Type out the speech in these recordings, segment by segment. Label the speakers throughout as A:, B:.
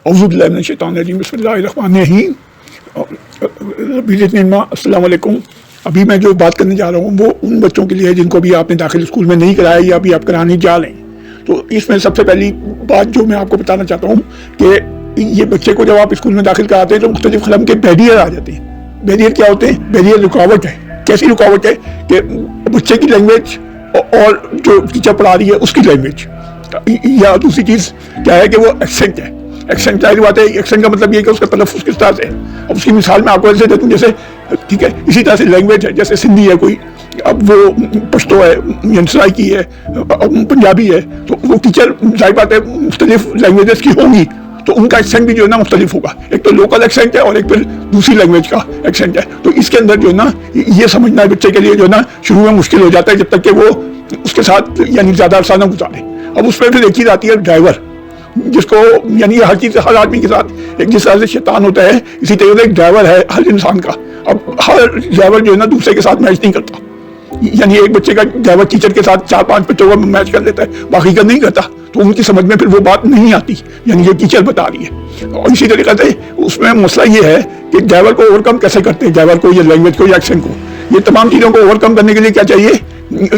A: औज़ु बिल्लाहि मिनश शैतानिर रजीम बिस्मिल्लाहिर रहमानिर रहीम। अस्सलाम वालेकुम। अभी मैं जो बात करने जा रहा हूँ वो उन बच्चों के लिए है जिनको भी आपने दाखिल स्कूल में नहीं कराया या अभी आप कराने जा रहे हैं। तो इसमें सबसे पहली बात जो मैं आपको बताना चाहता हूँ कि ये बच्चे को जब आप स्कूल में दाखिल कराते हैं तो मुख्तलिफ क़िस्म के बैरियर आ जाते हैं। बैरियर क्या होते हैं? बैरियर रुकावट है। कैसी रुकावट है कि बच्चे की लैंग्वेज और जो टीचर पढ़ा रही है उसकी लैंग्वेज, या दूसरी चीज़ क्या है कि वो एक्सेंट है। एक्सेंट जाहिर बात है, एक्सेंट का मतलब ये है कि उसका तलफ़्फ़ुज़ किस तरह से है। अब उसकी मिसाल मैं आपको ऐसे देता हूँ, जैसे ठीक है इसी तरह से लैंग्वेज है, जैसे सिंधी है कोई, अब वो पश्तो है या सराइकी है, पंजाबी है, तो वो टीचर जाहिर बात है मुख्तलिफ लैंग्वेजेस की होंगी तो उनका एक्सेंट भी जो है ना मुख्तलिफ होगा। एक तो लोकल एक्सेंट है और एक फिर दूसरी लैंग्वेज का एक्सेंट है। तो इसके अंदर जो है ना ये समझना बच्चे के लिए जो है ना शुरू में मुश्किल हो जाता है जब तक कि वो उसके साथ यानी ज़्यादा अरसा ना गुजारे। अब उसमें फिर एक चीज़ आती है ड्राइवर, जिसको यानी हर चीज़ हर आदमी के साथ एक जिस तरह से शैतान होता है इसी तरह से एक ड्राइवर है हर इंसान का। अब हर ड्राइवर जो है ना दूसरे के साथ मैच नहीं करता, यानी एक बच्चे का ड्राइवर टीचर के साथ 4-5 बच्चों का मैच कर लेता है, बाकी का नहीं करता, तो उनकी समझ में फिर वो बात नहीं आती, यानी ये टीचर बता रही है। और इसी तरीके से उसमें मसला ये है कि ड्राइवर को ओवरकम कैसे करते हैं, ड्राइवर को या लैंग्वेज को या एक्सेंट को, ये तमाम चीज़ों को ओवरकम करने के लिए क्या चाहिए,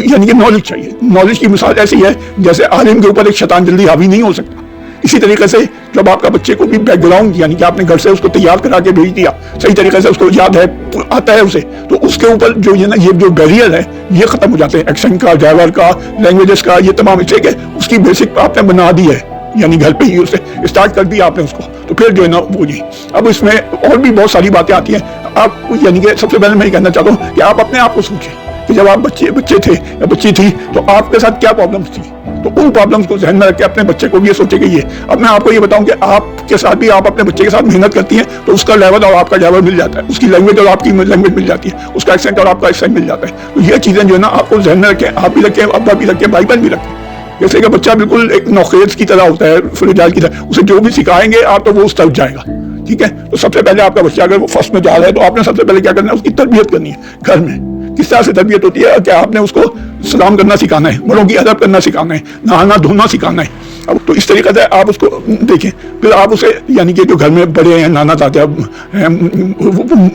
A: यानी कि नॉलेज चाहिए। नॉलेज की मिसाल ऐसी है जैसे आलिम के ऊपर एक शैतान जल्दी हावी नहीं हो सकता। इसी तरीके से जब आपका बच्चे को भी बैकग्राउंड यानी कि आपने घर से उसको तैयार करा के भेज दिया, सही तरीके से उसको याद है आता है उसे, तो उसके ऊपर जो ये ना ये जो बैरियर है ये खत्म हो जाते हैं, एक्सेंट का, ड्राइवर का, लैंग्वेजेस का, ये तमाम इससे के उसकी बेसिक आपने बना दी है, यानी घर पे ही उसे स्टार्ट कर दिया आपने उसको, तो फिर जो है ना वो जी। अब इसमें और भी बहुत सारी बातें आती हैं। आप यानी कि सबसे पहले मैं ये कहना चाहता हूँ कि आप अपने आप को सोचें कि जब आप बच्चे थे या बच्ची थी तो आपके साथ क्या प्रॉब्लम्स थी, तो उन प्रॉब्लम्स को ध्यान में रख के अपने बच्चे को भी ये सोचे कि ये। अब मैं आपको ये बताऊं कि आपके साथ भी आप अपने बच्चे के साथ मेहनत करती हैं तो उसका लेवल और आपका लेवल मिल जाता है, उसकी लैंग्वेज और आपकी लैंग्वेज मिल जाती है, उसका एक्सेंट और आपका एक्सेंट मिल जाता है। तो ये चीज़ें जो है ना आपको ध्यान में रखें, आप भी रखें, अब्बा भी रखें, भाई बहन भी रखें। जैसे कि बच्चा बिल्कुल एक नौखेज की तरह होता है, फुलजाल की तरह, उसे जो भी सिखाएंगे आप तो वो उस तरफ जाएगा। ठीक है, तो सबसे पहले आपका बच्चा अगर वो फर्स्ट में जा रहा है तो आपने सबसे पहले क्या करना है, उसकी तरबियत करनी है। घर में किस तरह से तरबियत होती है कि आपने उसको सलाम करना सिखाना है, बड़ों की अदब करना सिखाना है, नहाना धोना सिखाना है। अब तो इस तरीके से आप उसको देखें, फिर आप उसे यानी कि जो घर में बड़े हैं, नाना दादा हैं,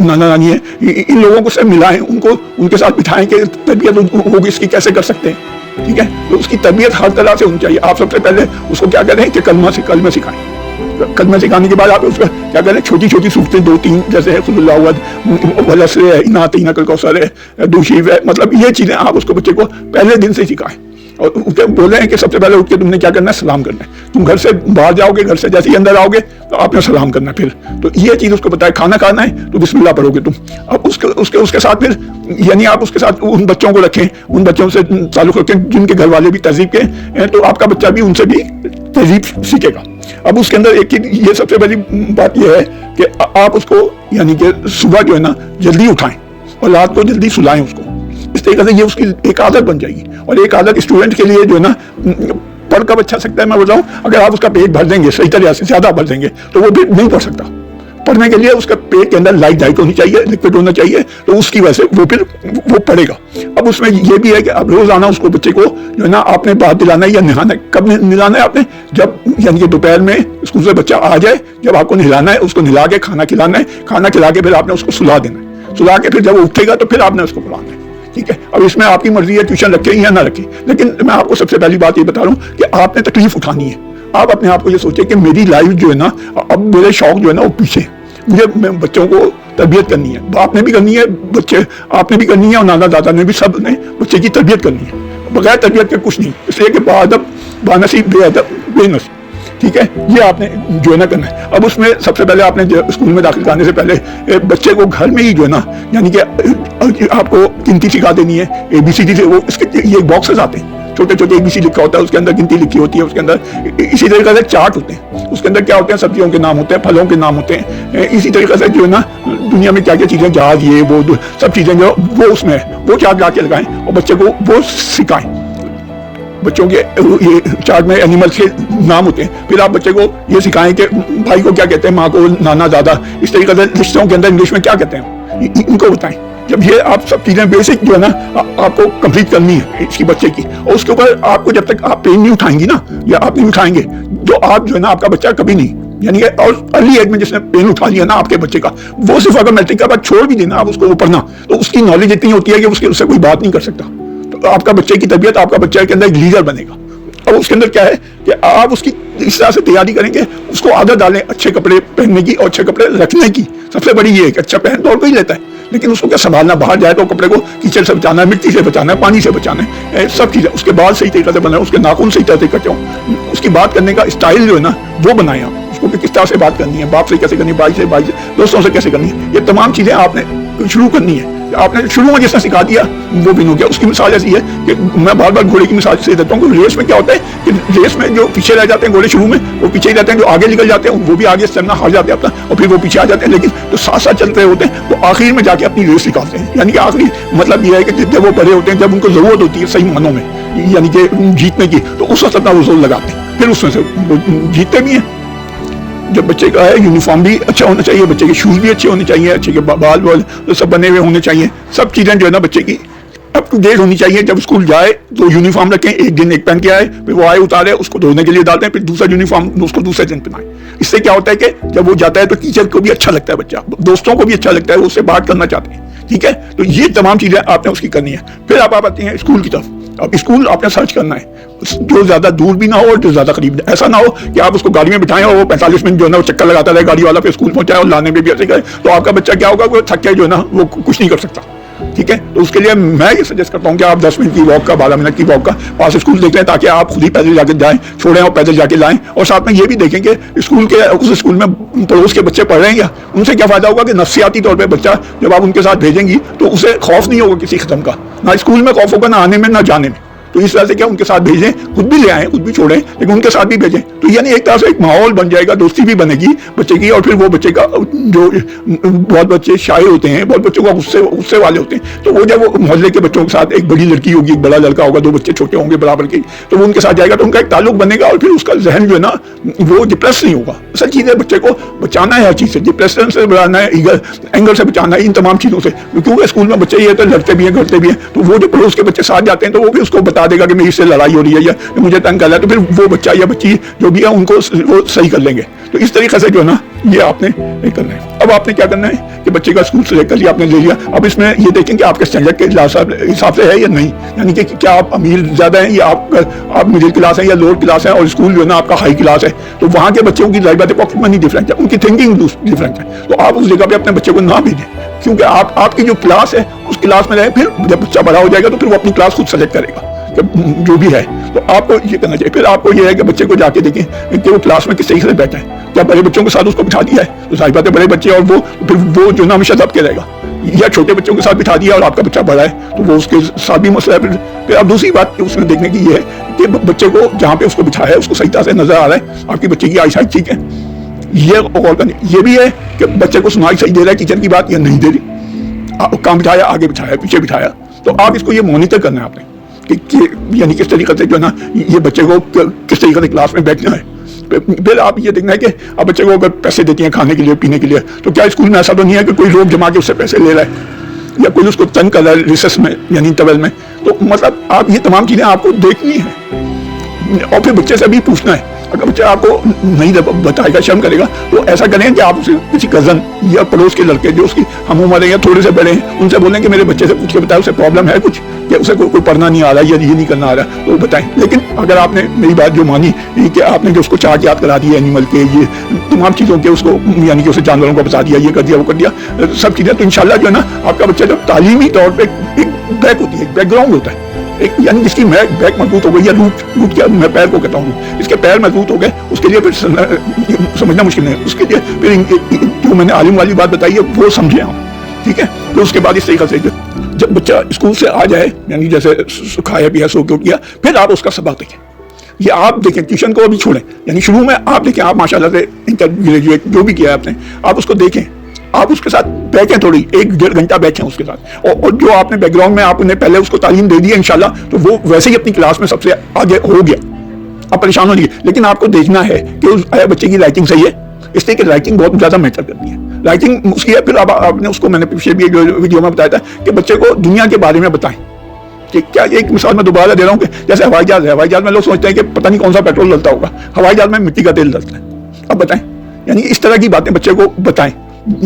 A: नाना नानी है, इन लोगों को से मिलाएं, उनको उनके साथ बिठाएं कि तरबियत होगी इसकी कैसे कर सकते हैं। ठीक है, तो उसकी तरबियत हर तरह से होनी चाहिए। आप सबसे पहले उसको क्या करें कि कलमा सिखाएं। कलमा सिखाने के बाद आप उसका क्या करें, छोटी छोटी सूरतें 2-3 जैसे है दूशीफ है, मतलब ये चीज़ें आप उसको बच्चे को पहले दिन से सिखाएं और उसे बोले हैं कि सबसे पहले उठ के तुमने क्या करना है, सलाम करना है। तुम घर से बाहर जाओगे, घर से जैसे ही अंदर आओगे तो आपने सलाम करना है। फिर तो ये चीज़ उसको बताए, खाना खाना है तो बिस्मिल्लाह पढ़ोगे तुम। अब उसके साथ फिर यानी आप उसके साथ उन बच्चों को रखें, उन बच्चों से ताल्लुक़ रखें जिनके घर वाले भी तहजीब के हैं, तो आपका बच्चा भी उनसे भी तहजीब सीखेगा। अब उसके अंदर एक चीज ये सबसे बड़ी बात यह है कि आप उसको यानी कि सुबह जो है ना जल्दी उठाएं और रात को जल्दी सुलाएं उसको। इस तरीके से ये उसकी एक आदत बन जाएगी। और एक आदत स्टूडेंट के लिए जो है ना पढ़ कब अच्छा सकता है, मैं बताऊं, अगर आप उसका पेट भर देंगे सही तरह से, ज्यादा भर देंगे तो वो भी नहीं पढ़ सकता। पढ़ने के लिए उसका पेट के अंदर लाइट डाइट होनी चाहिए, लिक्विड होना चाहिए, तो उसकी वजह से वो फिर वो पढ़ेगा। अब उसमें ये भी है कि अब रोजाना उसको बच्चे को जो है ना आपने बात दिलाना है या नहाना है। कब नहलाना है आपने, जब यानी कि दोपहर में स्कूल से बच्चा आ जाए, जब आपको नहलाना है, उसको नहला के खाना खिलाना है, खाना खिला के फिर आपने उसको सुला देना है। सुला के फिर जब वो उठेगा तो फिर आपने उसको पढ़ाना है। ठीक है, अब इसमें आपकी मर्जी है ट्यूशन रखें या ना रखें, लेकिन मैं आपको सबसे पहली बात ये बता रहा हूँ कि आपने तकलीफ उठानी है। आप अपने आप को ये सोचें कि मेरी लाइफ जो है ना, अब मेरे शौक जो है ना वो पीछे, मुझे बच्चों को तरबियत करनी है, बाप ने भी करनी है, बच्चे आपने भी करनी है और नाना दादा ने भी, सब ने बच्चे की तरबियत करनी है। बगैर तरबियत के कुछ नहीं, इसलिए कि बाअदब बानसीब बेअदब बेनसीब। ठीक है, ये आपने जो है ना करना है। अब उसमें सबसे पहले आपने स्कूल में दाखिल करने से पहले बच्चे को घर में ही जो है ना यानी कि आपको गिनती सिखा देनी है, ABCD से। वो इसके ये बॉक्सेस आते हैं, छोटे छोटे ABC लिखा होता है, उसके अंदर गिनती लिखी होती है, उसके अंदर इसी तरीके से चार्ट होते हैं, उसके अंदर क्या होते हैं, सब्जियों के नाम होते हैं, फलों के नाम होते हैं। इसी तरीके से जो है ना दुनिया में क्या क्या चीज़ें, जहाज, ये वो सब चीज़ें जो वो उसमें है, वो चार्ट ला के लगाएं और बच्चे को वो सिखाएं। बच्चों के ये चार्ट में एनिमल्स के नाम होते हैं, फिर आप बच्चे को ये सिखाएं कि भाई को क्या कहते हैं, माँ को नाना दादा, इस तरीके से रिश्तों के अंदर इंग्लिश में क्या कहते हैं इनको बताएं। जब ये आप सब चीज़ें बेसिक जो है ना आपको कंप्लीट करनी है इसकी बच्चे की, और उसके ऊपर आपको जब तक आप पेन नहीं उठाएंगी ना, या आप नहीं उठाएंगे, तो आप जो है ना आपका बच्चा कभी नहीं यानी कि और अर्ली एज में जिसने पेन उठा लिया ना आपके बच्चे का, वो सिर्फ अगर मैट्रिक के बाद छोड़ भी देना आप उसको पढ़ना, तो उसकी नॉलेज इतनी होती है कि उससे कोई बात नहीं कर सकता। तो आपका बच्चे की तबीयत, आपका बच्चे के अंदर एक लीडर बनेगा। अब उसके अंदर क्या है कि आप उसकी इस तरह से तैयारी करेंगे, उसको आदत डालें अच्छे कपड़े पहनने की और अच्छे कपड़े रखने की। सबसे बड़ी ये है कि अच्छा पहन तो और कोई लेता है, लेकिन उसको क्या संभालना, बाहर जाए तो कपड़े को कीचड़ से बचाना है, मिट्टी से बचाना है, पानी से बचाना है, सब चीज़ें। उसके बाल सही तरीके से बनाए, उसके नाखून सही तरह से कटे हों, उसकी बात करने का स्टाइल जो है ना वो बनाए आप उसको, कि किस तरह से बात करनी है, बाप से कैसे करनी है, भाई से, दोस्तों से कैसे करनी है। ये तमाम चीज़ें आपने शुरू करनी है। आपने शुरू में जिसने सिखा दिया वो भी हो गया। उसकी मिसाल ऐसी है कि मैं बार बार घोड़े की मिसाल से देता हूँ कि रेस में क्या होता है कि रेस में जो पीछे रह जाते हैं घोड़े शुरू में वो पीछे ही रहते हैं, जो आगे निकल जाते हैं वो भी आगे चलना हार जाते हैं अपना, और फिर वो पीछे आ जाते हैं। लेकिन जो साथ साथ चल रहे होते हैं वो आखिर में जाके अपनी रेस निकालते हैं। यानी कि आखिरी मतलब ये है कि जब वो बड़े होते हैं, जब उनको जरूरत होती है सही मानों में यानी कि जीतने की, तो उस वक्त अपना वो जोर लगाते हैं, फिर उसमें से जीतते भी हैं। जब बच्चे का है यूनिफॉर्म भी अच्छा होना चाहिए, बच्चे के शूज भी अच्छे होने चाहिए, अच्छे के बाल वाल सब बने हुए होने चाहिए, सब चीज़ें जो है ना बच्चे की अप टू डेट होनी चाहिए। जब स्कूल जाए तो यूनिफॉर्म रखें, एक दिन एक पहन के आए, फिर वो आए उतारे, उसको धोने के लिए डालते हैं, फिर दूसरा यूनिफॉर्म उसको दूसरे दिन पहनाए। इससे क्या होता है कि जब वो जाता है तो टीचर को भी अच्छा लगता है, बच्चा दोस्तों को भी अच्छा लगता है, वो उससे बात करना चाहते हैं। ठीक है, तो ये तमाम चीज़ें आपने उसकी करनी है। फिर आप आते हैं स्कूल की तरफ। अब स्कूल आपने सर्च करना है जो ज्यादा दूर भी ना हो और जो ज्यादा करीब। ऐसा ना हो कि आप उसको गाड़ी में बिठाएं और वो 45 मिनट जो है ना वो चक्कर लगाता रहे गाड़ी वाला, फिर स्कूल पहुंचाए और लाने में भी ऐसे करे, तो आपका बच्चा क्या होगा, वो थक के जो है ना वो कुछ नहीं कर सकता। ठीक है, तो उसके लिए मैं ये सजेस्ट करता हूँ कि आप 10 मिनट की वॉक का, 12 मिनट की वॉक का पास स्कूल देख लें, ताकि आप खुद ही पैदल जाके जाएं, छोड़ें और पैदल जाके लाएं। और साथ में ये भी देखें कि स्कूल के उस स्कूल में पड़ोस के बच्चे पढ़ रहे हैं या उनसे क्या फायदा होगा कि नफसियाती तौर पर बच्चा जब आप उनके साथ भेजेंगी तो उसे खौफ नहीं होगा किसी खत्म का, ना स्कूल में खौफ होगा, ना आने में ना जाने में। तो इस तरह से क्या उनके साथ भेजें, खुद भी ले आए, खुद भी छोड़ें, लेकिन उनके साथ भी भेजें। तो यानी एक तरह से एक माहौल बन जाएगा, दोस्ती भी बनेगी बच्चे की। और फिर वो बच्चे का जो बहुत बच्चे शाये होते हैं, बहुत बच्चों का गुस्से वाले होते हैं, तो वो जब वो मोहल्ले के बच्चों के साथ, एक बड़ी लड़की होगी, एक बड़ा लड़का होगा, 2 बच्चे छोटे होंगे बराबर के, तो वो उनके साथ जाएगा तो उनका एक ताल्लुक बनेगा और फिर उसका जहन जो है ना वो डिप्रेस नहीं होगा। असल चीज़ है बच्चे को बचाना है हर चीज़ से, डिप्रेशन से बचाना है, एंगर से बचाना है, इन तमाम चीज़ों से। क्योंकि स्कूल में बच्चे ये तो लड़ते भी हैं, घरते भी हैं, तो वो जो पड़ोस के बच्चे साथ जाते हैं तो वो भी उसको बता देगा कि मेरी से लड़ाई हो रही है या मुझे तंग कर रहा है, तो फिर वो बच्चा या बच्ची जो भी है उनको वो सही कर लेंगे। तो इस तरीके से जो है ना ये आपने करना है। अब आपने क्या करना है कि बच्चे का स्कूल सेलेक्ट कर लिया, आपने ले लिया। अब इसमें ये देखें कि आपके स्टैंडर्ड के हिसाब से है या नहीं, यानी कि क्या आप अमीर ज्यादा हैं या आप मिडिल क्लास हैं या लोअर क्लास है, और स्कूल जो है ना आपका हाई क्लास है, तो वहाँ के बच्चों की लाइफ बात पॉकेट मनी डिफरेंट है, उनकी थिंकिंग डिफरेंट है। तो आप उस जगह पे अपने बच्चे को ना भेजें, क्योंकि आपकी जो क्लास है उस क्लास में रहे। फिर जब बच्चा बड़ा हो जाएगा तो फिर वो अपनी क्लास खुद सेलेक्ट करेगा जो भी है। तो आपको ये करना चाहिए। फिर आपको ये है कि बच्चे को जाके देखें कि वो क्लास में किस तरीके से बैठा है। क्या बड़े बच्चों के साथ उसको बिठा दिया है तो सारी बातें बड़े बच्चे, और वो फिर वो जो ना हमेशा दब के रहेगा, या छोटे बच्चों के साथ बिठा दिया और आपका बच्चा बड़ा है तो वो उसके साथ भी मसला है। फिर अब दूसरी बात उसमें देखने की ये है कि बच्चे को जहाँ पे उसको बिठाया है उसको सही तरह से नजर आ रहा है, आपकी बच्चे की आईसाइट ठीक है, ये गौर करनी। ये भी है कि बच्चे को सुनाई सही दे रहा है टीचर की बात या नहीं दे रही, कहाँ बिठाया, आगे बिठाया, पीछे बिठाया। तो आप इसको ये मॉनिटर करना है आपने कि यानी किस तरीके से जो है ना ये बच्चे को किस तरीके से क्लास में बैठना है। फिर आप ये देखना है कि आप बच्चे को अगर पैसे देती हैं खाने के लिए, पीने के लिए, तो क्या स्कूल में ऐसा तो नहीं है कि कोई लोग जमा के उससे पैसे ले रहा है या कोई उसको तंग कर रहा है रिसेस में यानी इंटरवल में। तो मतलब आप ये तमाम चीज़ें आपको देखनी है और फिर बच्चे से भी पूछना है। अगर बच्चा आपको नहीं बताएगा, शर्म करेगा, तो ऐसा करें कि आप उसे किसी कजन या पड़ोस के लड़के जो उसकी हम उम्र है या थोड़े से बड़े हैं उनसे बोलें कि मेरे बच्चे से पूछ के बताएं उसे प्रॉब्लम है कुछ, या उसे कोई पढ़ना नहीं आ रहा या ये नहीं करना आ रहा, तो बताएं। लेकिन अगर आपने मेरी बात जो मानी कि आपने जो उसको चार्ट याद करा दिया एनिमल के, ये तमाम चीज़ों के उसको यानी कि उसे जानवरों को बता दिया, ये कर दिया, वो कर दिया, सब चीज़ें, तो इंशाल्लाह जो है ना आपका बच्चा जब तालीमी तौर पर एक बैक होती है, एक बैकग्राउंड होता है, एक यानी जिसकी बैक मजबूत हो गई या रूट क्या मैं पैर को कहता हूँ, इसके पैर मजबूत हो गए, उसके लिए फिर समझना मुश्किल नहीं है। उसके लिए फिर जो मैंने आलिम वाली बात बताई है वो समझे हम, ठीक है। तो उसके बाद इस तरीके से जब बच्चा स्कूल से आ जाए, यानी जैसे खाया पिया सो के उठ गया, फिर आप उसका सबक देखें। ये आप देखें, ट्यूशन को अभी छोड़ें, यानी शुरू में आप देखें, आप माशाल्लाह से इंटर ग्रेजुएट जो भी किया है आपने, आप उसको देखें, आप उसके साथ बैठें, थोड़ी 1-1.5 घंटा बैठें उसके साथ, और जो आपने बैकग्राउंड में आपने पहले उसको तालीम दे दी है इंशाल्लाह, तो वो वैसे ही अपनी क्लास में सबसे आगे हो गया। आप परेशान हो जाइए, लेकिन आपको देखना है कि उस बच्चे की राइटिंग सही है, इसलिए कि राइटिंग बहुत ज़्यादा मैटर करती है। राइटिंग उसकी है। फिर आपने उसको, मैंने पीछे भी वीडियो में बताया था कि बच्चे को दुनिया के बारे में बताएं। कि क्या एक मिसाल मैं दोबारा दे रहा हूँ कि जैसे हवाई जहाज है, हवाई जहाज में लोग सोचते हैं कि पता नहीं कौन सा पेट्रोल डलता होगा, हवाई जहाज में मिट्टी का तेल डलता है। अब बताएं यानी इस तरह की बातें बच्चे को बताएं।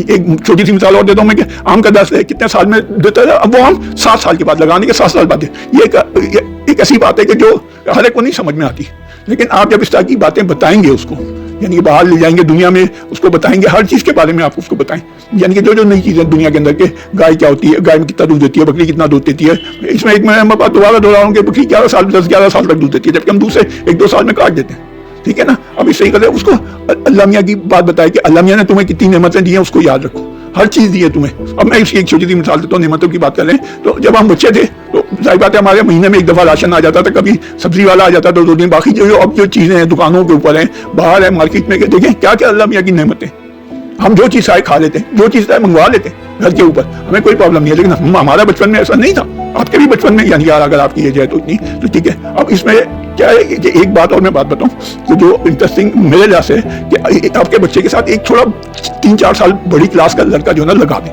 A: एक छोटी सी मिसाल और देता हूँ मैं कि आम का दस है कितने साल में देता है, अब वो आम 7 साल के बाद लगाने के 7 साल बाद ये एक ऐसी बात है कि जो हर एक को नहीं समझ में आती, लेकिन आप जब इस तरह की बातें बताएंगे उसको, यानी कि बाहर ले जाएंगे दुनिया में, उसको बताएंगे हर चीज़ के बारे में, आप उसको बताएं, यानी कि जो जो नई चीज़ें दुनिया के अंदर के, गाय क्या होती है, गाय में कितना दूध देती है, बकरी कितना दूध देती है। इसमें एक मैं बात दोबारा दोहरा रहा हूँ कि बकरी 11 साल तक दूध देती है, जबकि हम दूध से 1-2 साल में काट देते हैं, ठीक है ना। अब इससे ही करते उसको अल्लाह मियाँ की बात बताए कि अल्लाह मियाँ ने तुम्हें कितनी नेमतें दी हैं, उसको याद रखो, हर चीज़ दी है तुम्हें। अब मैं इसकी एक छोटी सी मिसाल देता हूँ, नेमतों की बात कर लें तो जब हम बच्चे थे तो जाहिर बात है हमारे महीने में 1 दफ़ा राशन आ जाता था, कभी सब्जी वाला आ जाता था 2 दिन, बाकी जो अब जो चीज़ें हैं दुकानों के ऊपर हैं, बाहर है मार्केट में, देखें क्या क्या अल्लाह मियाँ की नेमतें। हम जो चीज़ चाहे खा लेते हैं, जो चीज़ चाहे मंगवा लेते हैं घर के ऊपर, हमें कोई प्रॉब्लम नहीं है। लेकिन हमारा बचपन में ऐसा नहीं था, आपके भी बचपन में, यानी यार अगर आपकी एज है तो इतनी तो ठीक है। अब इसमें क्या है कि एक बात और मैं बात बताऊं तो जो इंटरेस्टिंग मेरे लिहाज से कि आपके बच्चे के साथ एक थोड़ा 3-4 साल बड़ी क्लास का लड़का जो है ना लगा दें,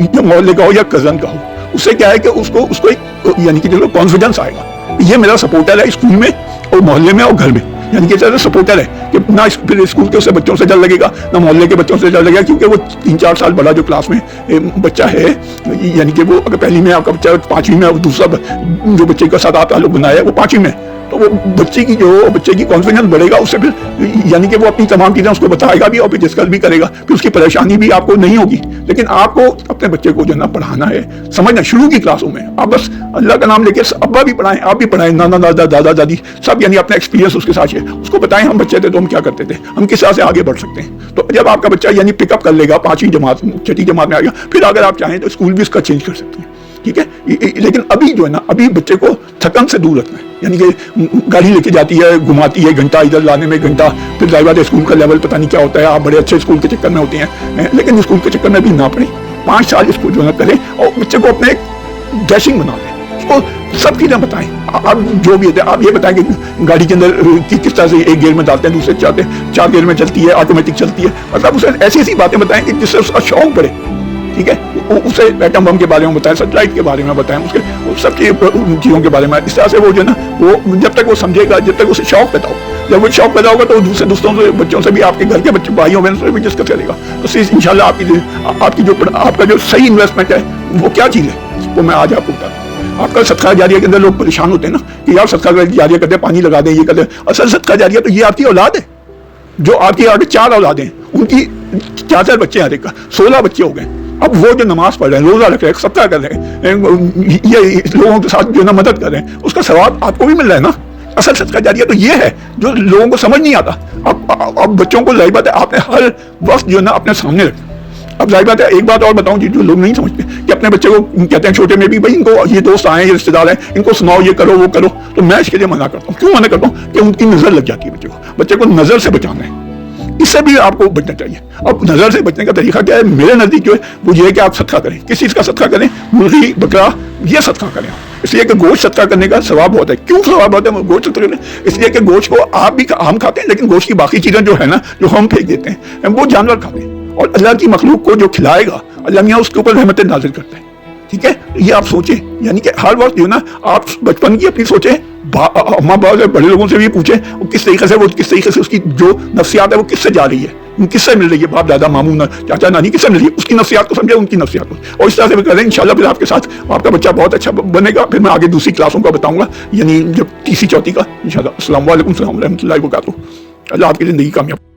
A: या मोहल्ले का हो या कजन का हो, उससे क्या है कि उसको एक यानी कि जो कॉन्फिडेंस आएगा, ये मेरा सपोर्टर है स्कूल में और मोहल्ले में और घर में, यानी कि जैसे सपोर्टर है कि ना फिर स्कूल के उससे बच्चों से डर लगेगा, ना मोहल्ले के बच्चों से डर लगेगा, क्योंकि वो 3-4 साल बड़ा जो क्लास में बच्चा है, यानी कि वो अगर पहली में आपका बच्चा 5वीं में, और दूसरा जो बच्चे का साथ ताल्लुक बनाया है वो 5वीं में, तो वो बच्चे की कॉन्फिडेंस बढ़ेगा, उससे फिर यानी कि वो अपनी तमाम चीज़ें उसको बताएगा भी और फिर डिस्कस भी करेगा, फिर उसकी परेशानी भी आपको नहीं होगी। लेकिन आपको अपने बच्चे को जो है ना पढ़ाना है, समझना शुरू की क्लासों में आप बस अल्लाह का नाम लेके अब्बा भी पढ़ाएं, आप भी पढ़ाएं, नाना दादा दादा दादी सब, यानी अपना एक्सपीरियंस उसके साथ है, उसको बताएं हम बच्चे थे तो हम क्या करते थे, हम किस तरह से आगे बढ़ सकते हैं। तो जब आपका बच्चा यानी पिकअप कर लेगा 5वीं जमात 6ठी जमात में आ गया, फिर अगर आप चाहें तो स्कूल भी उसका चेंज कर सकते हैं, ठीक है। लेकिन अभी जो है ना, अभी बच्चे को थकन से दूर रखना है, यानी कि गाड़ी लेके जाती है, घुमाती है, घंटा इधर लाने में घंटा, फिर जाहिर बात है स्कूल का लेवल पता नहीं क्या होता है, आप बड़े अच्छे स्कूल के चक्कर में होते हैं, लेकिन स्कूल के चक्कर में भी ना पड़े, 5 साल स्कूल जो है करें और बच्चे को अपने एक डैशिंग बना दें, उसको सब चीज़ें बताएं। आप जो भी होते हैं आप ये बताएं कि गाड़ी के अंदर किस तरह से एक गियर में डालते हैं, दूसरे 4 गियर में चलती है, ऑटोमेटिक चलती है, मतलब उसे ऐसी ऐसी बातें बताएं कि जिससे उसका शौक बढ़े, ठीक है। उसे एटम बम के बारे में बताएं, सैटेलाइट के बारे में बताएं, उसके सब चीज़ों के बारे में, इस तरह से वो जो है ना, वो जब तक वो समझेगा, जब तक उसे शौक पैदा हो, जब वो शौक पैदा होगा तो दूसरे दोस्तों से, बच्चों से भी, आपके घर के बच्चे भाइयों बहनों से भी डिस्कस करेगा, तो इंशाल्लाह आपका जो सही इन्वेस्टमेंट है वो क्या चीज़ है वो मैं आज आपको बताता हूँ। आपका सदका जारिया के अंदर लोग परेशान होते हैं ना कि यार सदका जारिया करते हैं, पानी लगा दें, ये करते हैं, असल सदका जारिया तो ये आपकी औलाद है, जो आपकी आगे 4 औलादें हैं, उनकी 4 बच्चे हैं, 16 बच्चे हो गए। अब वो जो नमाज पढ़ रहे हैं, रोजा रख रहे हैं, सदका कर रहे हैं, ये लोगों के साथ जो ना मदद कर रहे हैं, उसका सवाब आपको भी मिल रहा है ना। असल सदका जारिया तो ये है जो लोगों को समझ नहीं आता। अब बच्चों को जाहिर बात है आपने हर वक्त जो है ना अपने सामने रखना। अब जाहिर बात है एक बात और बताऊं जो लोग नहीं समझते कि अपने बच्चे को कहते हैं छोटे में भी, भाई इनको ये दोस्त आए, ये रिश्तेदार हैं, इनको सुनाओ, ये करो वो करो, तो मैं इसके लिए मना करता हूँ। क्यों मना करता हूँ? कि उनकी नजर लग जाती है बच्चे को नजर से बचाना है, इससे भी आपको बचना चाहिए। अब नजर से बचने का तरीका क्या है? मेरे नजदीक जो है वो ये है कि आप सदका करें। किस चीज का सदका करें? मुर्गी, बकरा, ये सदका करें। इसलिए कि गोश्त सदका करने का सवाब होता है। क्यों सवाब होता है गोश्त सदका करने? इसलिए कि गोश्त को आप भी हम खाते हैं, लेकिन गोश्त की बाकी चीजें जो है ना, जो हम फेंक देते हैं, वो जानवर खाते हैं, और अल्लाह की मखलूक को जो खिलाएगा अल्लाह मियाँ उसके ऊपर रहमतें नाज़िल करते हैं। ठीक है, ये आप सोचें, यानी कि हर वक्त जो है ना आप बचपन की अपनी सोचें, माँ बाप से, बड़े लोगों से भी पूछें किस तरीके से, वो किस तरीके से उसकी जो नफ्सियात है वो किससे जा रही है, किससे मिल रही है, बाप दादा मामू चाचा नानी किससे मिल रही है, उसकी नफ्सियात को समझे, उनकी नफ्सियात को, और इस तरह से करें इंशाल्लाह फिर आपके साथ आपका बच्चा बहुत अच्छा बनेगा। फिर मैं आगे दूसरी क्लासों का बताऊंगा, यानी जब तीसरी चौथी का इंशाल्लाह। अस्सलाम वालेकुम रहमतुल्लाहि व बरकातहू। अल्लाह आपकी ज़िंदगी कामयाब।